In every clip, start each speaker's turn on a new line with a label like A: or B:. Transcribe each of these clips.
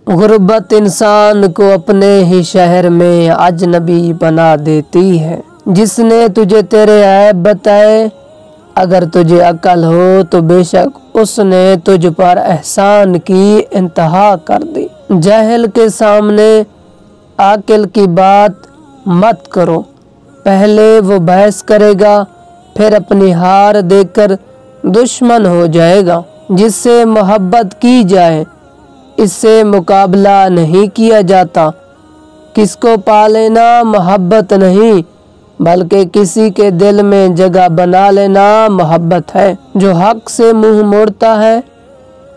A: गुर्बत इंसान को अपने ही शहर में अजनबी बना देती है। जिसने तुझे तेरे ऐब बताए, अगर तुझे अकल हो तो बेशक उसने तुझ पर एहसान की इंतहा कर दी। जाहिल के सामने आकिल की बात मत करो, पहले वो बहस करेगा फिर अपनी हार देखकर दुश्मन हो जाएगा। जिससे मोहब्बत की जाए इससे मुकाबला नहीं किया जाता। किसको पा लेना मोहब्बत नहीं, बल्कि किसी के दिल में जगह बना लेना मोहब्बत है। जो हक से मुंह मोड़ता है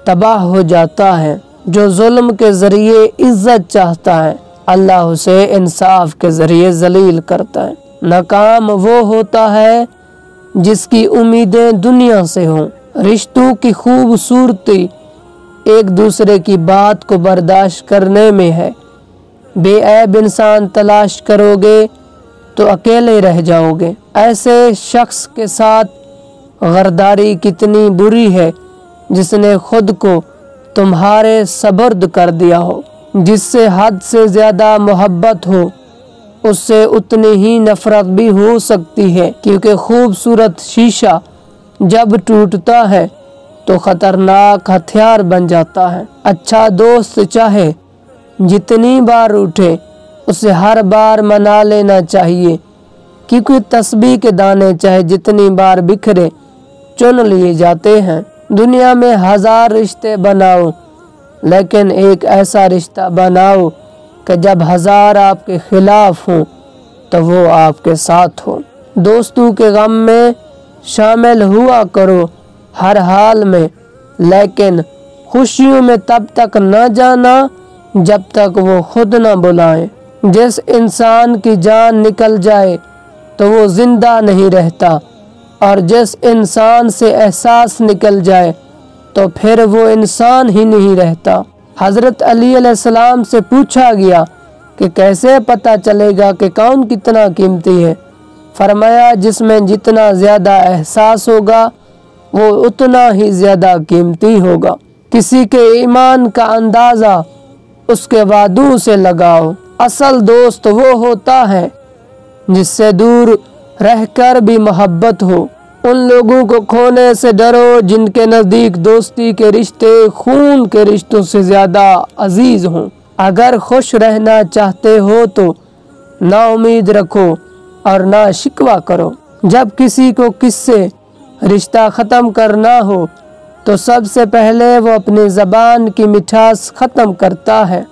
A: तबाह हो जाता है। जो जुल्म के जरिए इज्जत चाहता है अल्लाह उसे इंसाफ के जरिए जलील करता है। नाकाम वो होता है जिसकी उम्मीदें दुनिया से हों। रिश्तों की खूबसूरती एक दूसरे की बात को बर्दाश्त करने में है। बेऐब इंसान तलाश करोगे तो अकेले रह जाओगे। ऐसे शख्स के साथ गरदारी कितनी बुरी है जिसने खुद को तुम्हारे सबर्द कर दिया हो। जिससे हद से ज्यादा मोहब्बत हो उससे उतनी ही नफरत भी हो सकती है, क्योंकि खूबसूरत शीशा जब टूटता है तो खतरनाक हथियार बन जाता है। अच्छा दोस्त चाहे जितनी बार उठे उसे हर बार मना लेना चाहिए, क्योंकि तस्बीह के दाने चाहे जितनी बार बिखरे चुन लिए जाते हैं। दुनिया में 1000 रिश्ते बनाओ, लेकिन एक ऐसा रिश्ता बनाओ कि जब 1000 आपके खिलाफ हो तो वो आपके साथ हो। दोस्तों के गम में शामिल हुआ करो हर हाल में, लेकिन खुशियों में तब तक न जाना जब तक वो खुद न बुलाए। जिस इंसान की जान निकल जाए तो वो जिंदा नहीं रहता, और जिस इंसान से एहसास निकल जाए तो फिर वो इंसान ही नहीं रहता। हजरत अली अलैहिस्सलाम से पूछा गया कि कैसे पता चलेगा कि कौन कितना कीमती है। फरमाया जिसमें जितना ज्यादा एहसास होगा वो उतना ही ज्यादा कीमती होगा। किसी के ईमान का अंदाजा उसके वादों से लगाओ। असल दोस्त वो होता है जिससे दूर रहकर भी मोहब्बत हो। उन लोगों को खोने से डरो जिनके नजदीक दोस्ती के रिश्ते खून के रिश्तों से ज्यादा अजीज हों। अगर खुश रहना चाहते हो तो ना उम्मीद रखो और ना शिकवा करो। जब किसी को किससे रिश्ता ख़त्म करना हो तो सबसे पहले वो अपनी ज़बान की मिठास ख़त्म करता है।